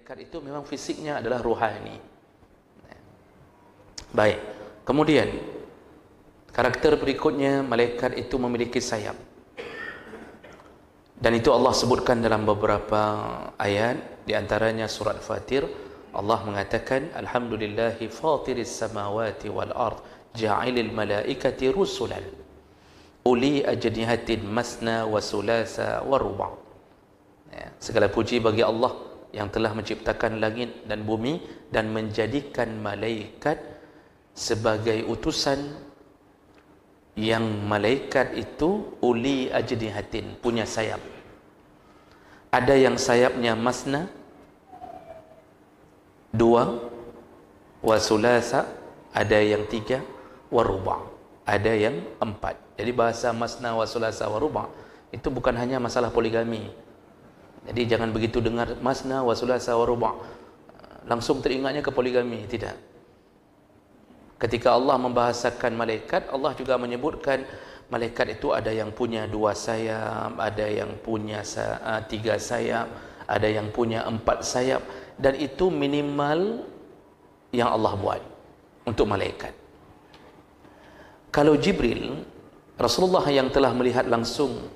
malaikat itu memang fisiknya adalah ruhani. Baik. Kemudian karakter berikutnya, malaikat itu memiliki sayap. Dan itu Allah sebutkan dalam beberapa ayat, di antaranya surat Fatir. Allah mengatakan, Alhamdulillahi fatiris samawati wal ard, ja'ilil malaikati rusulan uli ajnihatin masna wa sulasa wa ruba'. Segala puji bagi Allah yang telah menciptakan langit dan bumi dan menjadikan malaikat sebagai utusan, yang malaikat itu uli ajnihatin, punya sayap. Ada yang sayapnya masna, 2, wa sulasa, ada yang 3, wa ruba', ada yang 4. Jadi bahasa masna wa sulasa wa ruba' itu bukan hanya masalah poligami. Jadi jangan begitu dengar masna wa sulasa wa ruba' langsung teringatnya ke poligami, tidak. Ketika Allah membahasakan malaikat, Allah juga menyebutkan malaikat itu ada yang punya 2 sayap, ada yang punya 3 sayap, ada yang punya 4 sayap, dan itu minimal yang Allah buat untuk malaikat. Kalau Jibril, Rasulullah yang telah melihat langsung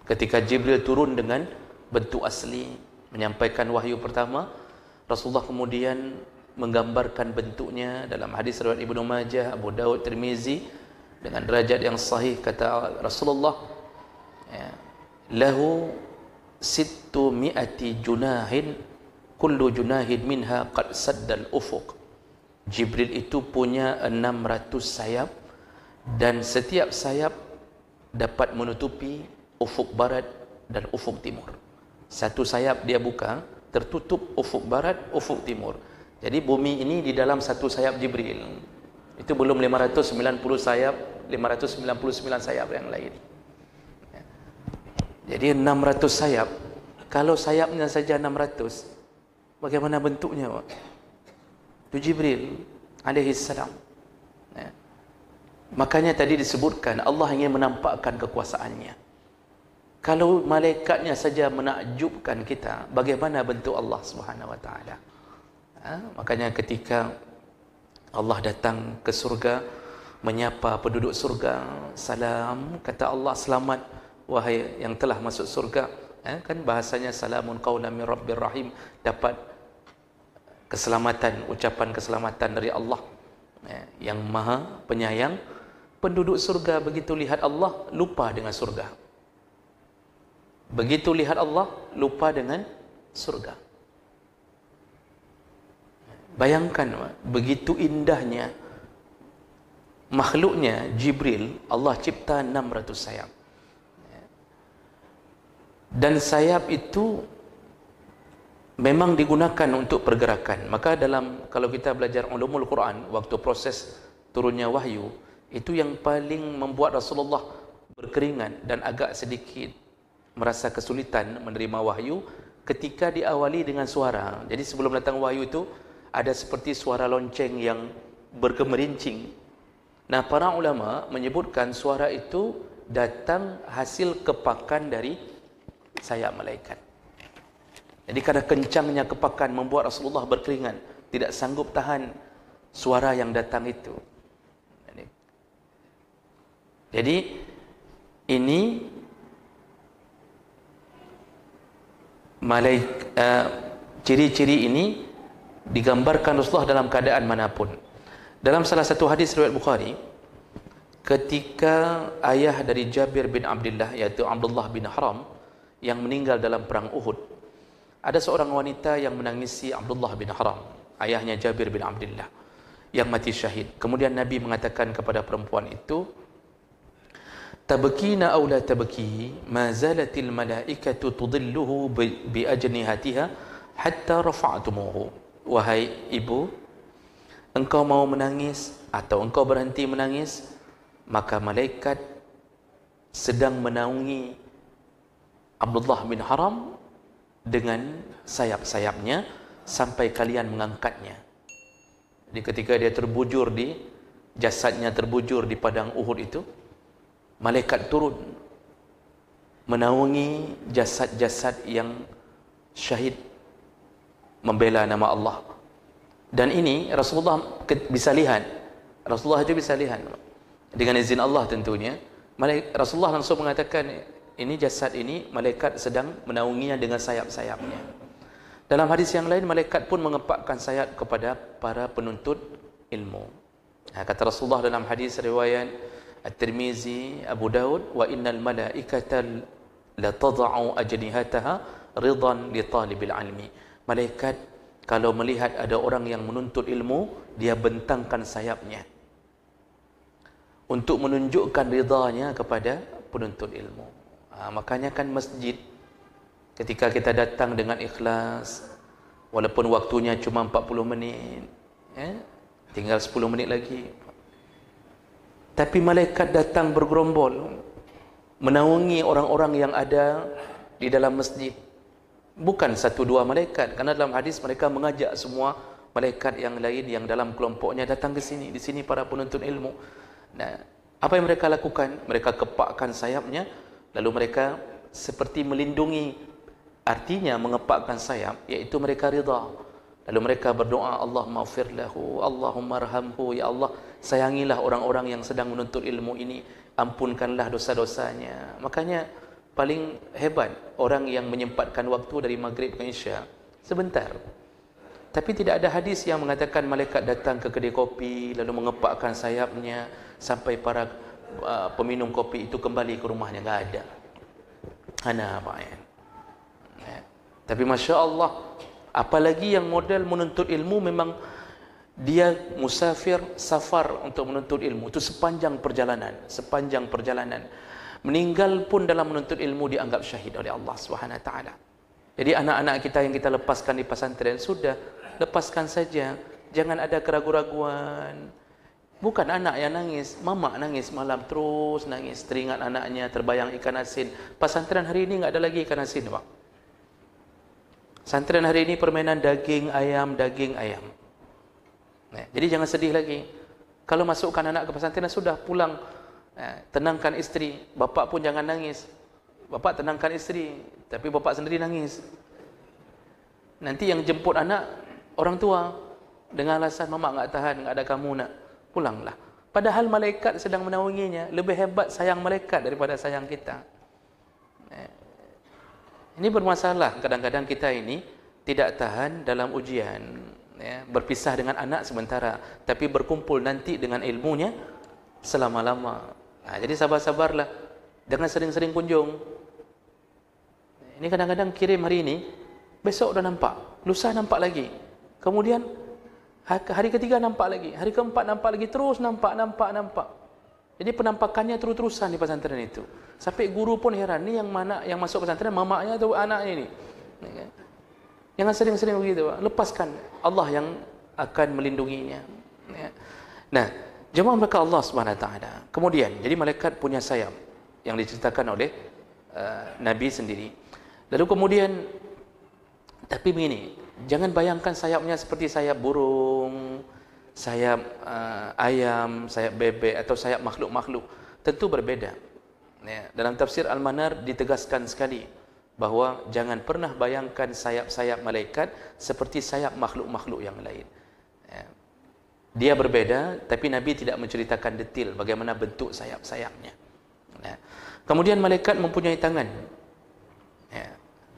ketika Jibril turun dengan bentuk asli menyampaikan wahyu pertama, Rasulullah kemudian menggambarkan bentuknya dalam hadis riwayat Ibnu Majah, Abu Daud, Tirmizi dengan derajat yang sahih. Kata Rasulullah, lahu 600 junahin kullu junahin minha qad saddal ufuq. Jibril itu punya 600 sayap dan setiap sayap dapat menutupi ufuk barat dan ufuk timur. Satu sayap dia buka, tertutup ufuk barat, ufuk timur. Jadi bumi ini di dalam satu sayap Jibril. Itu belum 590 sayap, 599 sayap yang lain. Jadi 600 sayap. Kalau sayapnya saja 600, bagaimana bentuknya, Pak? Itu Jibril alaihi salam. Makanya tadi disebutkan Allah ingin menampakkan kekuasaannya. Kalau malaikatnya saja menakjubkan kita, bagaimana bentuk Allah Subhanahu wa taala? Makanya ketika Allah datang ke surga, menyapa penduduk surga, salam, kata Allah, selamat wahai yang telah masuk surga. Kan bahasanya salamun qaulan min rabbir rahim, dapat keselamatan, ucapan keselamatan dari Allah yang maha penyayang. Penduduk surga begitu lihat Allah, lupa dengan surga. Begitu lihat Allah, lupa dengan surga. Bayangkan begitu indahnya makhluknya Jibril, Allah cipta 600 sayap. Dan sayap itu memang digunakan untuk pergerakan. Maka kalau kita belajar ulumul Quran, waktu proses turunnya wahyu, itu yang paling membuat Rasulullah berkeringat dan agak sedikit merasa kesulitan menerima wahyu ketika diawali dengan suara. Jadi sebelum datang wahyu itu ada seperti suara lonceng yang bergemerincing. Nah, para ulama menyebutkan suara itu datang hasil kepakan dari sayap malaikat. Jadi karena kencangnya kepakan membuat Rasulullah berkeringat, tidak sanggup tahan suara yang datang itu. Jadi ini ciri-ciri ini digambarkan Rasulullah dalam keadaan manapun. Dalam salah satu hadis riwayat Bukhari, ketika ayah dari Jabir bin Abdullah, yaitu Abdullah bin Haram, yang meninggal dalam perang Uhud, ada seorang wanita yang menangisi Abdullah bin Haram, ayahnya Jabir bin Abdullah, yang mati syahid. Kemudian Nabi mengatakan kepada perempuan itu, tabkina aw la tabki, ma zalatil malaikatu tudilluhu bi ajnihatiha hatta rafa'tumuhu. Wahai ibu, engkau mau menangis atau engkau berhenti menangis, maka malaikat sedang menaungi Abdullah bin Haram dengan sayap-sayapnya sampai kalian mengangkatnya. Jadi ketika dia terbujur jasadnya terbujur di padang Uhud itu, malaikat turun menaungi jasad-jasad yang syahid membela nama Allah. Dan ini Rasulullah bisa lihat. Rasulullah itu bisa lihat dengan izin Allah tentunya. Rasulullah langsung mengatakan, ini jasad ini malaikat sedang menaunginya dengan sayap-sayapnya. Dalam hadis yang lain, malaikat pun mengepakkan sayap kepada para penuntut ilmu. Kata Rasulullah dalam hadis riwayat At-Tirmizi, Abu Daud, wa innal malaikata la tad'u ajnihataha ridan li talibil ilmi. Malaikat kalau melihat ada orang yang menuntut ilmu, dia bentangkan sayapnya untuk menunjukkan ridanya kepada penuntut ilmu. Makanya kan masjid, ketika kita datang dengan ikhlas, walaupun waktunya cuma 40 menit, tinggal 10 menit lagi, tapi malaikat datang bergerombol menaungi orang-orang yang ada di dalam masjid. Bukan satu dua malaikat, karena dalam hadis mereka mengajak semua malaikat yang lain yang dalam kelompoknya datang ke sini. Di sini para penuntut ilmu. Nah, apa yang mereka lakukan? Mereka kepakkan sayapnya, lalu mereka seperti melindungi. Artinya mengepakkan sayap, iaitu mereka ridha. Lalu mereka berdoa, Allahumma ighfir lahu, Allahumma arhamhu, ya Allah, sayangilah orang-orang yang sedang menuntut ilmu ini, ampunkanlah dosa-dosanya. Makanya paling hebat orang yang menyempatkan waktu dari maghrib ke isya sebentar. Tapi tidak ada hadis yang mengatakan malaikat datang ke kedai kopi lalu mengepakkan sayapnya sampai para peminum kopi itu kembali ke rumahnya. Enggak ada. Ana apa ya? Tapi Masya Allah, apalagi yang model menuntut ilmu, memang dia musafir, safar untuk menuntut ilmu, itu sepanjang perjalanan, meninggal pun dalam menuntut ilmu dianggap syahid oleh Allah Subhanahu wa taala. Jadi anak-anak kita yang kita lepaskan di pesantren, sudah lepaskan saja, jangan ada keraguan-raguan. Bukan anak yang nangis, mama nangis malam, terus nangis, teringat anaknya, terbayang ikan asin. Pesantren hari ini enggak ada lagi ikan asin, Pak. Pesantren hari ini permainan daging ayam. Jadi jangan sedih lagi. Kalau masukkan anak ke pesantren, sudah pulang, tenangkan istri. Bapak pun jangan nangis. Bapak tenangkan istri, tapi bapak sendiri nangis. Nanti yang jemput anak orang tua dengan alasan mama enggak tahan, enggak ada kamu nak, pulanglah. Padahal malaikat sedang menaunginya. Lebih hebat sayang malaikat daripada sayang kita. Ini bermasalah. Kadang-kadang kita ini tidak tahan dalam ujian, berpisah dengan anak sementara, tapi berkumpul nanti dengan ilmunya selama-lama. Jadi sabar-sabarlah, jangan sering-sering kunjung. Ini kadang-kadang kirim hari ini, besok dah nampak, lusa nampak lagi, kemudian hari ketiga nampak lagi, hari keempat nampak lagi, terus nampak. Jadi penampakannya terus-terusan di pesantren itu, sampai guru pun heran, ni yang mana yang masuk pesantren, mamaknya atau anaknya ini? Jangan sering-sering begitu, lepaskan, Allah yang akan melindunginya. Nah, jemaah mereka Allah Subhanahu wa taala. Kemudian, jadi malaikat punya sayap yang diceritakan oleh Nabi sendiri. Lalu kemudian, tapi begini, jangan bayangkan sayapnya seperti sayap burung, sayap ayam, sayap bebek atau sayap makhluk-makhluk. Tentu berbeda. Dalam tafsir Al-Manar ditegaskan sekali bahawa jangan pernah bayangkan sayap-sayap malaikat seperti sayap makhluk-makhluk yang lain. Dia berbeda, tapi Nabi tidak menceritakan detail bagaimana bentuk sayap-sayapnya. Kemudian malaikat mempunyai tangan.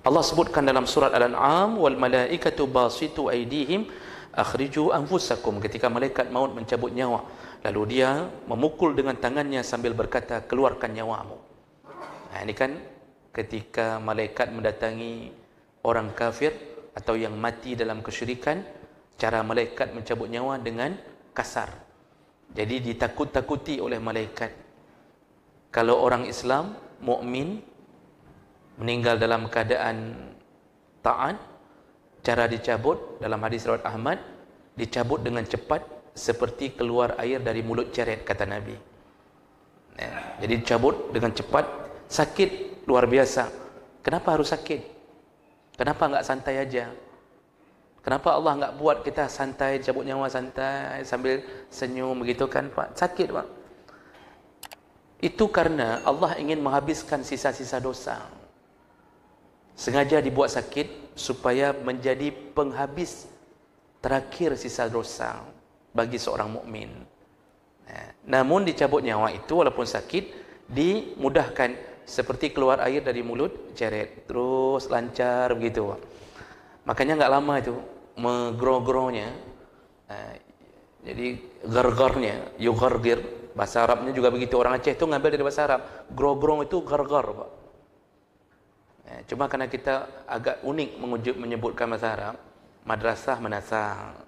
Allah sebutkan dalam surat Al-An'am, wal malaikatu basitu aydihim akhriju anfusakum, ketika malaikat maut mencabut nyawa, lalu dia memukul dengan tangannya sambil berkata, keluarkan nyawamu. Ini kan ketika malaikat mendatangi orang kafir atau yang mati dalam kesyirikan, cara malaikat mencabut nyawa dengan kasar. Jadi ditakut-takuti oleh malaikat. Kalau orang Islam, mukmin, meninggal dalam keadaan taat, cara dicabut dalam hadis riwayat Ahmad, dicabut dengan cepat seperti keluar air dari mulut ceret, kata Nabi. Jadi dicabut dengan cepat, sakit luar biasa. Kenapa harus sakit? Kenapa enggak santai aja? Kenapa Allah enggak buat kita santai, cabut nyawa santai sambil senyum begitu kan, Pak? Sakit, Pak. Itu karena Allah ingin menghabiskan sisa-sisa dosa. Sengaja dibuat sakit supaya menjadi penghabis terakhir sisa dosa bagi seorang mukmin. Namun dicabut nyawa itu walaupun sakit dimudahkan, seperti keluar air dari mulut ceret, terus lancar begitu. Makanya enggak lama itu menggrogornya. Jadi gargarnya, yugargir, bahasa Arabnya juga begitu. Orang Aceh itu ngambil dari bahasa Arab. Grogrong itu gargar, Pak. Cuma karena kita agak unik menyebutkan bahasa Arab, madrasah menasah,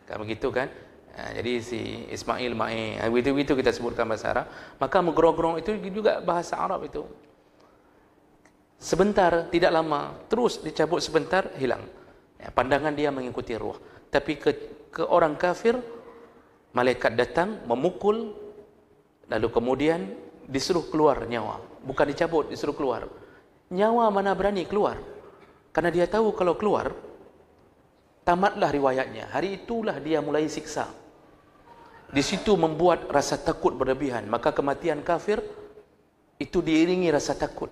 kan begitu kan? Jadi si Ismail Mae, begitu kita sebutkan bahasa Arab. Maka menggrogrong itu juga bahasa Arab itu. Sebentar, tidak lama, terus dicabut sebentar, hilang. Pandangan dia mengikuti ruh. Tapi ke orang kafir, malaikat datang memukul, lalu kemudian disuruh keluar nyawa. Bukan dicabut, disuruh keluar. Nyawa mana berani keluar? Karena dia tahu kalau keluar, tamatlah riwayatnya. Hari itulah dia mulai siksa. Di situ membuat rasa takut berlebihan. Maka kematian kafir itu diiringi rasa takut.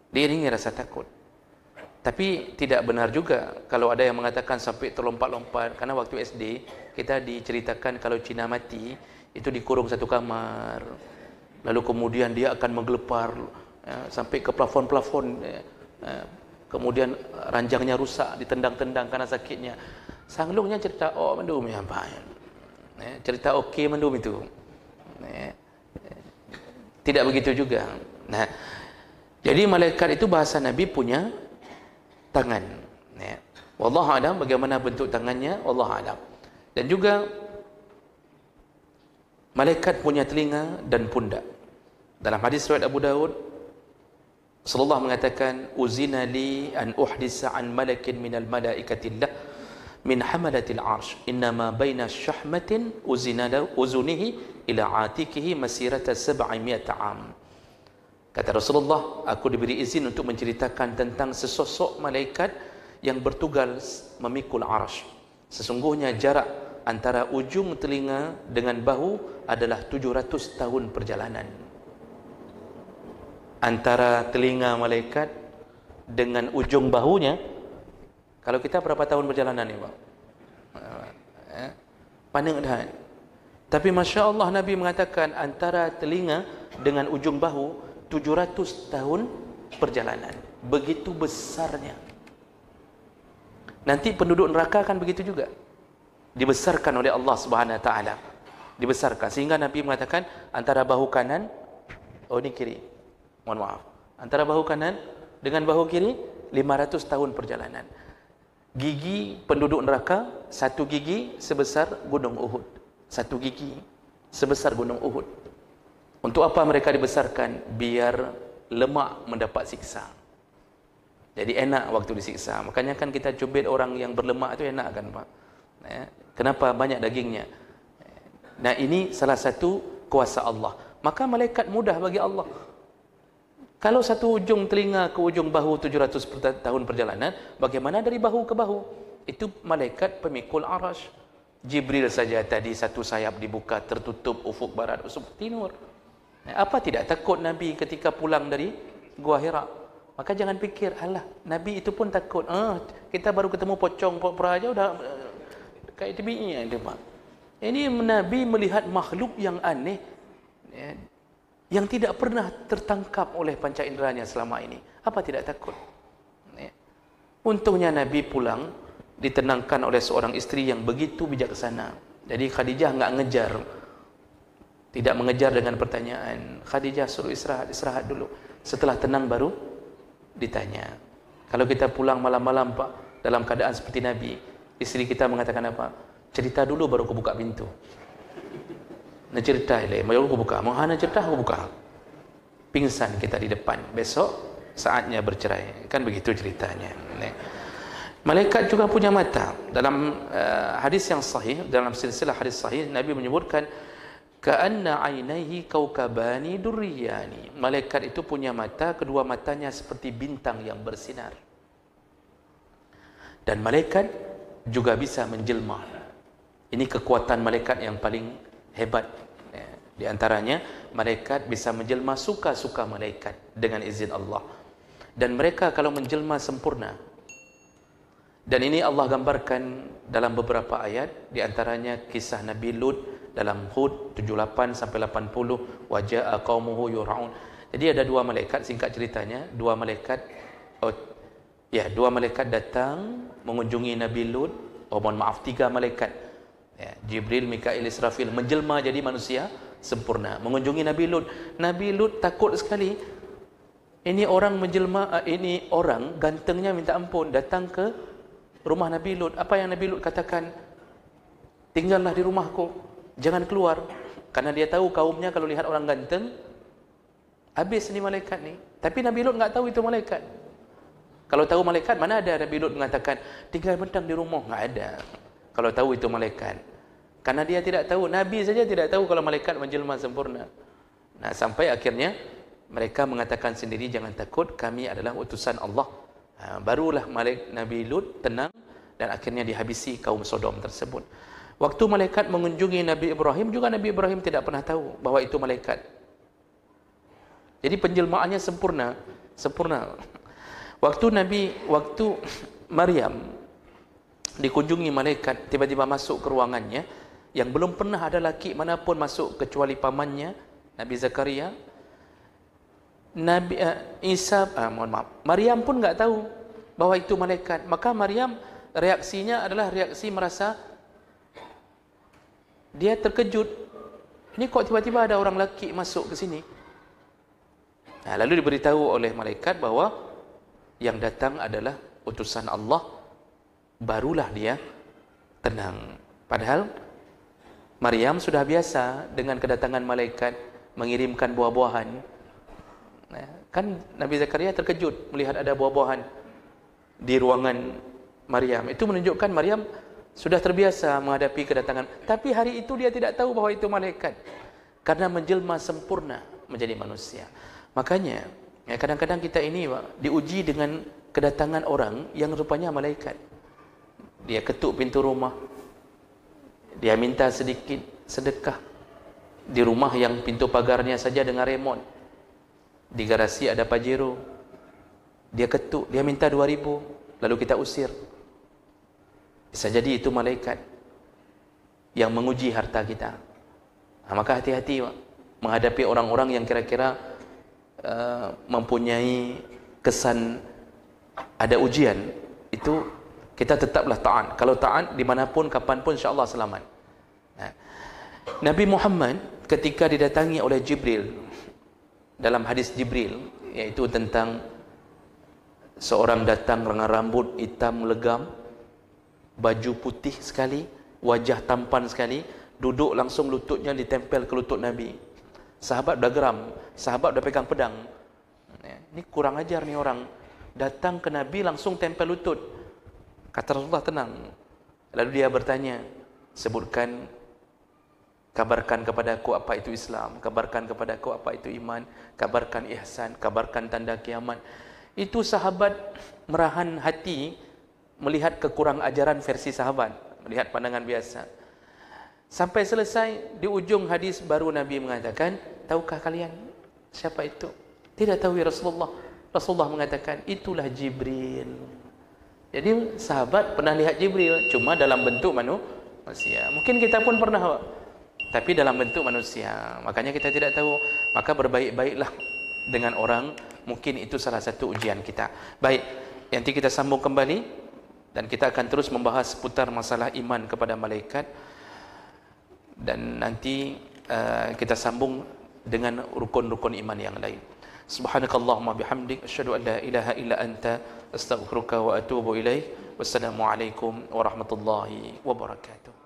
Diiringi rasa takut. Tapi tidak benar juga kalau ada yang mengatakan sampai terlompat-lompat. Karena waktu SD kita diceritakan kalau Cina mati itu dikurung satu kamar, lalu kemudian dia akan menggelepar sampai ke plafon-plafon, kemudian ranjangnya rusak, ditendang-tendang karena sakitnya. Sanglungnya cerita mendum ya apa, cerita okey mendum itu. Tidak begitu juga. Nah, jadi malaikat itu bahasa Nabi punya tangan. Wallahu a'lam bagaimana bentuk tangannya, wallahu a'lam. Dan juga malaikat punya telinga dan pundak. Dalam hadis riwayat Abu Daud, Rasulullah mengatakan, "Uzina li an uhdisa an malakin minal malaikatillah min hamalatil arsh, innama baina syahmatin uzunihi ila atikihi masirata 700 am." Kata Rasulullah, aku diberi izin untuk menceritakan tentang sesosok malaikat yang bertugas memikul arsh. Sesungguhnya jarak antara ujung telinga dengan bahu adalah 700 tahun perjalanan. Antara telinga malaikat dengan ujung bahunya, kalau kita berapa tahun perjalanan ni, Pak? Pandang dah. Tapi Masya Allah, Nabi mengatakan antara telinga dengan ujung bahu 700 tahun perjalanan. Begitu besarnya. Nanti penduduk neraka akan begitu juga. Dibesarkan oleh Allah Subhanahu Wa Taala. Dibesarkan sehingga Nabi mengatakan antara bahu kanan, ini kiri. Mohon maaf. Antara bahu kanan dengan bahu kiri 500 tahun perjalanan. Gigi penduduk neraka, satu gigi sebesar gunung Uhud. Satu gigi sebesar gunung Uhud. Untuk apa mereka dibesarkan? Biar lemak mendapat siksa. Jadi enak waktu disiksa. Makanya kan kita cubit orang yang berlemak itu enak kan, Pak? Kenapa? Banyak dagingnya. Nah, ini salah satu kuasa Allah. Maka malaikat mudah bagi Allah. Kalau satu ujung telinga ke ujung bahu 700 tahun perjalanan, bagaimana dari bahu ke bahu? Itu malaikat pemikul arasy. Jibril saja tadi satu sayap dibuka, tertutup ufuk barat, ufuk timur. Apa tidak takut Nabi ketika pulang dari Gua Hira? Maka jangan fikir, alah, Nabi itu pun takut. Kita baru ketemu pocong aja udah kayak TBI itu, Pak. Ini Nabi melihat makhluk yang aneh, yang tidak pernah tertangkap oleh panca inderanya selama ini. Apa tidak takut? Untungnya Nabi pulang ditenangkan oleh seorang istri yang begitu bijaksana. Jadi Khadijah enggak ngejar. Tidak mengejar dengan pertanyaan. Khadijah suruh istirahat dulu. Setelah tenang baru ditanya. Kalau kita pulang malam-malam, Pak, dalam keadaan seperti Nabi, istri kita mengatakan apa? Cerita dulu baru aku buka pintu. Nak cerita ile, baru aku buka. Mau hana cerita aku buka. Pingsan kita di depan. Besok saatnya bercerai. Kan begitu ceritanya. Malaikat juga punya mata. Dalam hadis yang sahih, dalam silsilah hadis sahih, Nabi menyebutkan ka'anna 'ainaihi kaukabani durriyani. Malaikat itu punya mata, kedua matanya seperti bintang yang bersinar. Dan malaikat juga bisa menjelma. Ini kekuatan malaikat yang paling hebat. Di antaranya, malaikat bisa menjelma suka-suka malaikat dengan izin Allah. Dan mereka kalau menjelma sempurna, Dan ini Allah gambarkan dalam beberapa ayat, di antaranya kisah Nabi Lut dalam Hud 78 sampai 80, waja'a qaumuhu yur'aun. Jadi ada dua malaikat, singkat ceritanya, dua malaikat datang mengunjungi Nabi Lut. Mohon maaf, tiga malaikat, Jibril, Mikail, Israfil, menjelma jadi manusia sempurna mengunjungi Nabi Lut. Nabi Lut takut sekali. Ini orang menjelma, ini orang gantengnya minta ampun, datang ke rumah Nabi Lut. Apa yang Nabi Lut katakan? Tinggallah di rumahku, jangan keluar. Karena dia tahu kaumnya kalau lihat orang ganteng, habis ni malaikat ni. Tapi Nabi Lut enggak tahu itu malaikat. Kalau tahu malaikat, mana ada Nabi Lut mengatakan tinggal bentang di rumah? Enggak ada. Kalau tahu itu malaikat. Karena dia tidak tahu, Nabi saja tidak tahu kalau malaikat menjelma sempurna. Nah, sampai akhirnya mereka mengatakan sendiri, jangan takut, kami adalah utusan Allah. Barulah Nabi Lut tenang dan akhirnya dihabisi kaum Sodom tersebut. Waktu malaikat mengunjungi Nabi Ibrahim, juga Nabi Ibrahim tidak pernah tahu bahwa itu malaikat. Jadi penjelmaannya sempurna. Waktu Maryam dikunjungi malaikat, tiba-tiba masuk ke ruangannya, yang belum pernah ada laki manapun masuk kecuali pamannya Nabi Zakaria. Maryam pun enggak tahu bahwa itu malaikat. Maka Maryam reaksinya adalah reaksi merasa dia terkejut. Ini kok tiba-tiba ada orang laki masuk ke sini? Nah, lalu diberitahu oleh malaikat bahwa yang datang adalah utusan Allah. Barulah dia tenang. Padahal Maryam sudah biasa dengan kedatangan malaikat mengirimkan buah-buahan. Kan Nabi Zakaria terkejut melihat ada buah-buahan di ruangan Maryam. Itu menunjukkan Maryam sudah terbiasa menghadapi kedatangan. Tapi hari itu dia tidak tahu bahwa itu malaikat, karena menjelma sempurna menjadi manusia. Makanya kadang-kadang kita ini diuji dengan kedatangan orang yang rupanya malaikat. Dia ketuk pintu rumah, dia minta sedikit sedekah di rumah yang pintu pagarnya saja dengan remote. Di garasi ada Pajero, dia ketuk, dia minta 2.000, lalu kita usir. Bisa jadi itu malaikat yang menguji harta kita. Maka hati-hati menghadapi orang-orang yang kira-kira mempunyai kesan ada ujian. Itu kita tetaplah taat. Kalau taat dimanapun, kapanpun, insyaAllah selamat. Nabi Muhammad ketika didatangi oleh Jibril, dalam hadis Jibril, yaitu tentang seorang datang dengan rambut hitam legam, baju putih sekali, wajah tampan sekali, duduk langsung lututnya ditempel ke lutut Nabi. Sahabat dah geram, sahabat dah pegang pedang. Ini kurang ajar nih orang, datang ke Nabi langsung tempel lutut. Kata Rasulullah, tenang. Lalu dia bertanya, sebutkan, kabarkan kepadaku apa itu Islam, kabarkan kepadaku apa itu iman, kabarkan ihsan, kabarkan tanda kiamat. Itu sahabat merahan hati melihat kekurang ajaran versi sahabat, melihat pandangan biasa. Sampai selesai, di ujung hadis baru Nabi mengatakan, tahukah kalian siapa itu? Tidak tahu ya Rasulullah. Rasulullah mengatakan, itulah Jibril. Jadi sahabat pernah lihat Jibril, cuma dalam bentuk manusia. Mungkin kita pun pernah, tapi dalam bentuk manusia. Makanya kita tidak tahu. Maka berbaik-baiklah dengan orang. Mungkin itu salah satu ujian kita. Baik, nanti kita sambung kembali, dan kita akan terus membahas seputar masalah iman kepada malaikat. Dan nanti kita sambung dengan rukun-rukun iman yang lain. Subhanakallahumma bihamdik, asyhadu an la ilaha illa anta, astaghfiruka wa atubu ilaik. Wassalamualaikum warahmatullahi wabarakatuh.